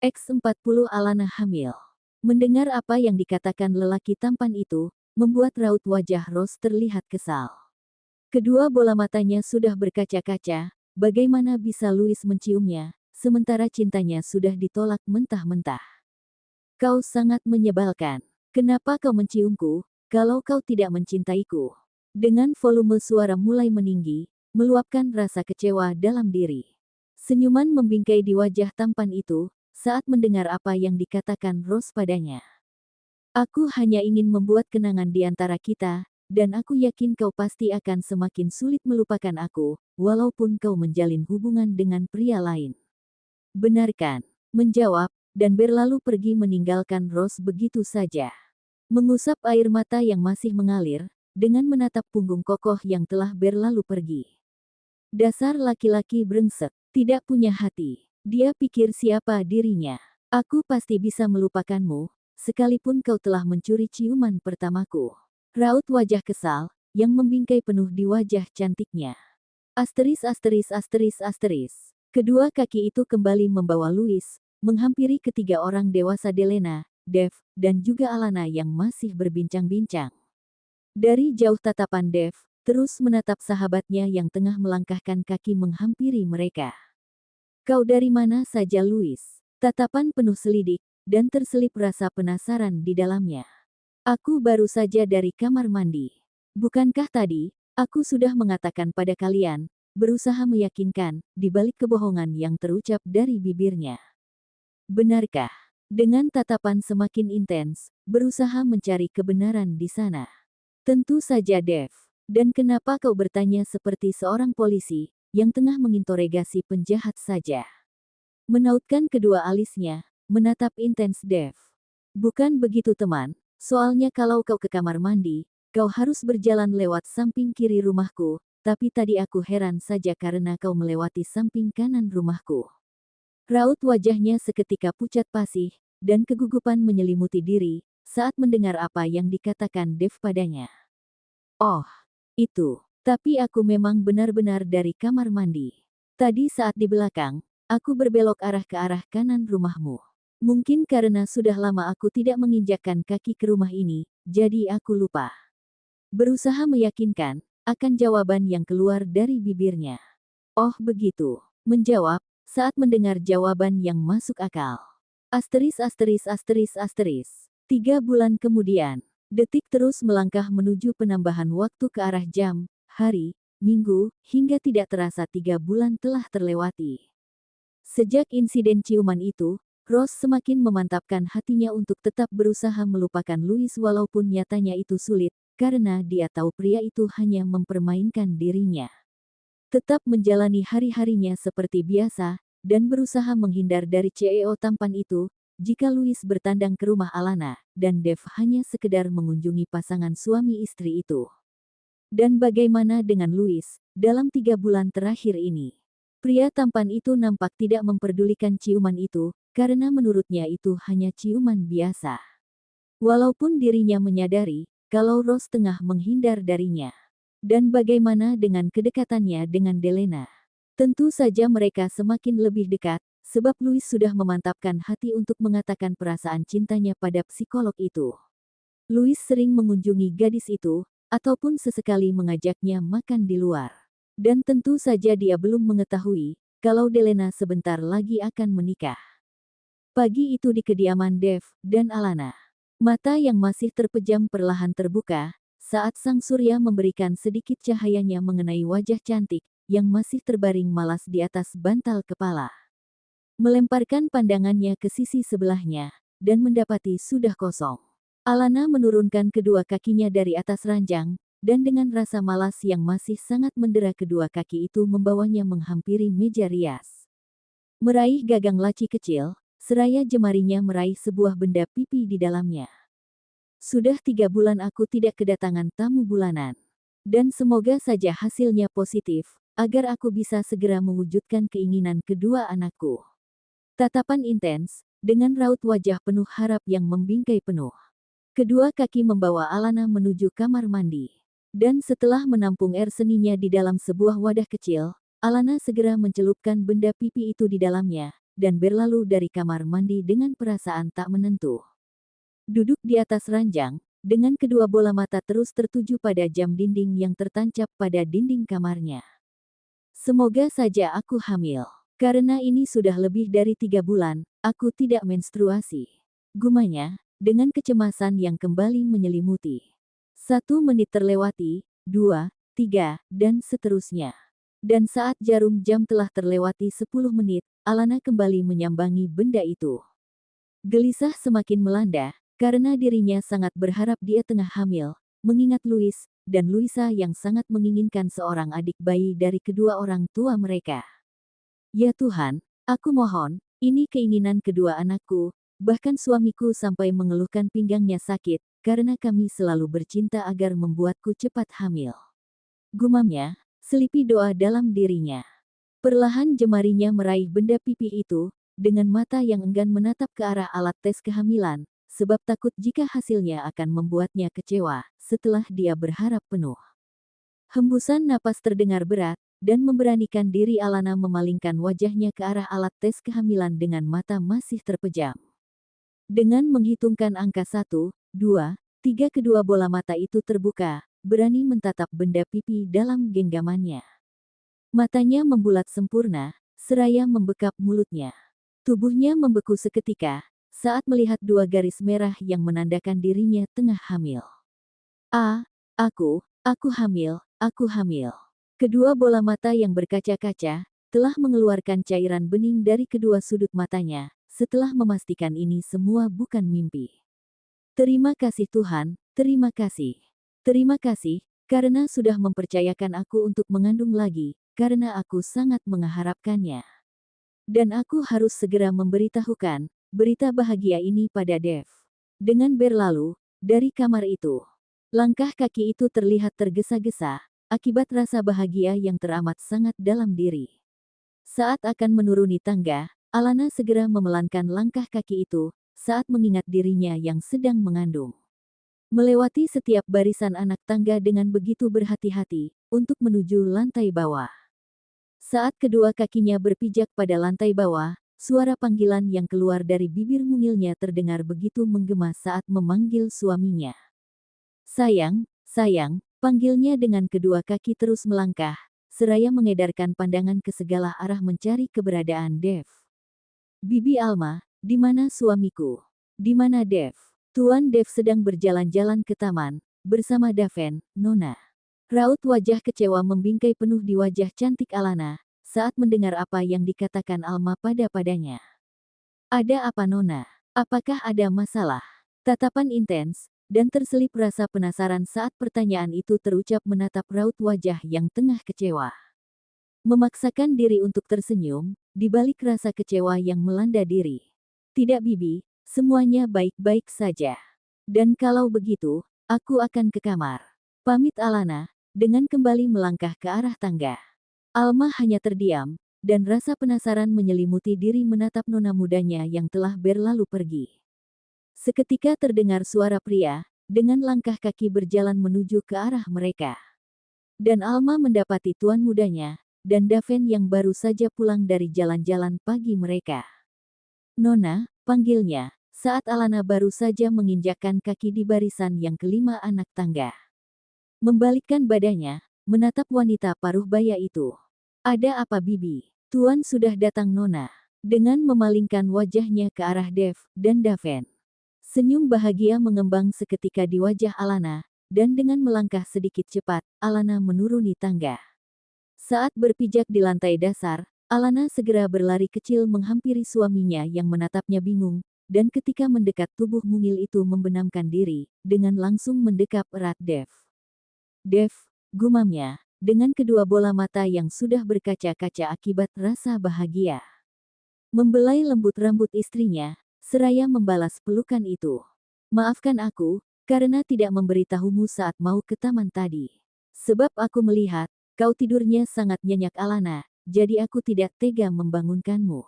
X40 Alana hamil. Mendengar apa yang dikatakan lelaki tampan itu, membuat raut wajah Rose terlihat kesal. Kedua bola matanya sudah berkaca-kaca, bagaimana bisa Louis menciumnya, sementara cintanya sudah ditolak mentah-mentah. Kau sangat menyebalkan. Kenapa kau menciumku, kalau kau tidak mencintaiku? Dengan volume suara mulai meninggi, meluapkan rasa kecewa dalam diri. Senyuman membingkai di wajah tampan itu, saat mendengar apa yang dikatakan Rose padanya. Aku hanya ingin membuat kenangan di antara kita, dan aku yakin kau pasti akan semakin sulit melupakan aku, walaupun kau menjalin hubungan dengan pria lain. Benarkan? Menjawab, dan berlalu pergi meninggalkan Rose begitu saja. Mengusap air mata yang masih mengalir, dengan menatap punggung kokoh yang telah berlalu pergi. Dasar laki-laki brengsek, tidak punya hati. Dia pikir siapa dirinya. Aku pasti bisa melupakanmu, sekalipun kau telah mencuri ciuman pertamaku. Raut wajah kesal, yang membingkai penuh di wajah cantiknya. Asteris asteris asteris asteris. Kedua kaki itu kembali membawa Louis, menghampiri ketiga orang dewasa Delena, Dev, dan juga Alana yang masih berbincang-bincang. Dari jauh tatapan Dev, terus menatap sahabatnya yang tengah melangkahkan kaki menghampiri mereka. Kau dari mana saja Louis? Tatapan penuh selidik, dan terselip rasa penasaran di dalamnya. Aku baru saja dari kamar mandi. Bukankah tadi, aku sudah mengatakan pada kalian, berusaha meyakinkan, di balik kebohongan yang terucap dari bibirnya. Benarkah? Dengan tatapan semakin intens, berusaha mencari kebenaran di sana. Tentu saja Dev. Dan kenapa kau bertanya seperti seorang polisi, yang tengah menginterogasi penjahat saja? Menautkan kedua alisnya, menatap intens Dev. Bukan begitu teman, soalnya kalau kau ke kamar mandi, kau harus berjalan lewat samping kiri rumahku, tapi tadi aku heran saja karena kau melewati samping kanan rumahku. Raut wajahnya seketika pucat pasih, dan kegugupan menyelimuti diri, saat mendengar apa yang dikatakan Dev padanya. Oh, itu. Tapi aku memang benar-benar dari kamar mandi. Tadi saat di belakang, aku berbelok arah ke arah kanan rumahmu. Mungkin karena sudah lama aku tidak menginjakkan kaki ke rumah ini, jadi aku lupa. Berusaha meyakinkan, akan jawaban yang keluar dari bibirnya. Oh begitu, menjawab, saat mendengar jawaban yang masuk akal. Asteris asteris asteris asteris. 3 bulan kemudian, detik terus melangkah menuju penambahan waktu ke arah jam, hari, minggu, hingga tidak terasa 3 bulan telah terlewati. Sejak insiden ciuman itu, Rose semakin memantapkan hatinya untuk tetap berusaha melupakan Louis walaupun nyatanya itu sulit, karena dia tahu pria itu hanya mempermainkan dirinya. Tetap menjalani hari-harinya seperti biasa, dan berusaha menghindar dari CEO tampan itu, jika Louis bertandang ke rumah Alana, dan Dev hanya sekedar mengunjungi pasangan suami istri itu. Dan bagaimana dengan Louis, dalam 3 bulan terakhir ini? Pria tampan itu nampak tidak memperdulikan ciuman itu, karena menurutnya itu hanya ciuman biasa. Walaupun dirinya menyadari, kalau Rose tengah menghindar darinya. Dan bagaimana dengan kedekatannya dengan Delena? Tentu saja mereka semakin lebih dekat, sebab Louis sudah memantapkan hati untuk mengatakan perasaan cintanya pada psikolog itu. Louis sering mengunjungi gadis itu, ataupun sesekali mengajaknya makan di luar. Dan tentu saja dia belum mengetahui, kalau Delena sebentar lagi akan menikah. Pagi itu di kediaman Dev dan Alana. Mata yang masih terpejam perlahan terbuka, saat sang surya memberikan sedikit cahayanya mengenai wajah cantik, yang masih terbaring malas di atas bantal kepala. Melemparkan pandangannya ke sisi sebelahnya, dan mendapati sudah kosong. Alana menurunkan kedua kakinya dari atas ranjang, dan dengan rasa malas yang masih sangat mendera kedua kaki itu membawanya menghampiri meja rias. Meraih gagang laci kecil, seraya jemarinya meraih sebuah benda pipi di dalamnya. Sudah 3 bulan aku tidak kedatangan tamu bulanan. Dan semoga saja hasilnya positif, agar aku bisa segera mewujudkan keinginan kedua anakku. Tatapan intens, dengan raut wajah penuh harap yang membingkai penuh. Kedua kaki membawa Alana menuju kamar mandi. Dan setelah menampung air seninya di dalam sebuah wadah kecil, Alana segera mencelupkan benda pipi itu di dalamnya, dan berlalu dari kamar mandi dengan perasaan tak menentu. Duduk di atas ranjang, dengan kedua bola mata terus tertuju pada jam dinding yang tertancap pada dinding kamarnya. Semoga saja aku hamil. Karena ini sudah lebih dari 3 bulan, aku tidak menstruasi. Gumanya, dengan kecemasan yang kembali menyelimuti. 1 menit terlewati, 2, 3, dan seterusnya. Dan saat jarum jam telah terlewati 10 menit, Alana kembali menyambangi benda itu. Gelisah semakin melanda, karena dirinya sangat berharap dia tengah hamil, mengingat Louis dan Luisa yang sangat menginginkan seorang adik bayi dari kedua orang tua mereka. Ya Tuhan, aku mohon, ini keinginan kedua anakku, bahkan suamiku sampai mengeluhkan pinggangnya sakit, karena kami selalu bercinta agar membuatku cepat hamil. Gumamnya, selipi doa dalam dirinya. Perlahan jemarinya meraih benda pipih itu, dengan mata yang enggan menatap ke arah alat tes kehamilan, sebab takut jika hasilnya akan membuatnya kecewa, setelah dia berharap penuh. Hembusan napas terdengar berat, dan memberanikan diri Alana memalingkan wajahnya ke arah alat tes kehamilan dengan mata masih terpejam. Dengan menghitungkan angka 1, 2, 3 kedua bola mata itu terbuka, berani menatap benda pipi dalam genggamannya. Matanya membulat sempurna, seraya membekap mulutnya. Tubuhnya membeku seketika, saat melihat 2 garis merah yang menandakan dirinya tengah hamil. Aku hamil, aku hamil. Kedua bola mata yang berkaca-kaca, telah mengeluarkan cairan bening dari kedua sudut matanya, setelah memastikan ini semua bukan mimpi. Terima kasih Tuhan, terima kasih. Terima kasih, karena sudah mempercayakan aku untuk mengandung lagi, karena aku sangat mengharapkannya. Dan aku harus segera memberitahukan berita bahagia ini pada Dev. Dengan berlalu dari kamar itu, langkah kaki itu terlihat tergesa-gesa, akibat rasa bahagia yang teramat sangat dalam diri. Saat akan menuruni tangga, Alana segera memelankan langkah kaki itu, saat mengingat dirinya yang sedang mengandung. Melewati setiap barisan anak tangga dengan begitu berhati-hati, untuk menuju lantai bawah. Saat kedua kakinya berpijak pada lantai bawah, suara panggilan yang keluar dari bibir mungilnya terdengar begitu menggema saat memanggil suaminya. Sayang, sayang, panggilnya dengan kedua kaki terus melangkah, seraya mengedarkan pandangan ke segala arah mencari keberadaan Dev. Bibi Alma, di mana suamiku? Di mana Dev? Tuan Dev sedang berjalan-jalan ke taman, bersama Daven, Nona. Raut wajah kecewa membingkai penuh di wajah cantik Alana, saat mendengar apa yang dikatakan Alma padanya. Ada apa Nona? Apakah ada masalah? Tatapan intens, dan terselip rasa penasaran saat pertanyaan itu terucap menatap raut wajah yang tengah kecewa. Memaksakan diri untuk tersenyum, di balik rasa kecewa yang melanda diri. Tidak Bibi, semuanya baik-baik saja. Dan kalau begitu, aku akan ke kamar. Pamit Alana, dengan kembali melangkah ke arah tangga. Alma hanya terdiam, dan rasa penasaran menyelimuti diri menatap nona mudanya yang telah berlalu pergi. Seketika terdengar suara pria, dengan langkah kaki berjalan menuju ke arah mereka. Dan Alma mendapati tuan mudanya, dan Daven yang baru saja pulang dari jalan-jalan pagi mereka. Nona, panggilnya, saat Alana baru saja menginjakkan kaki di barisan yang kelima anak tangga. Membalikkan badannya, menatap wanita paruh baya itu. Ada apa Bibi? Tuan sudah datang Nona. Dengan memalingkan wajahnya ke arah Dev dan Daven. Senyum bahagia mengembang seketika di wajah Alana, dan dengan melangkah sedikit cepat, Alana menuruni tangga. Saat berpijak di lantai dasar, Alana segera berlari kecil menghampiri suaminya yang menatapnya bingung, dan ketika mendekat tubuh mungil itu membenamkan diri, dengan langsung mendekap erat Dev. Dev, gumamnya, dengan kedua bola mata yang sudah berkaca-kaca akibat rasa bahagia. Membelai lembut rambut istrinya, seraya membalas pelukan itu. Maafkan aku, karena tidak memberitahumu saat mau ke taman tadi. Sebab aku melihat, kau tidurnya sangat nyenyak Alana, jadi aku tidak tega membangunkanmu.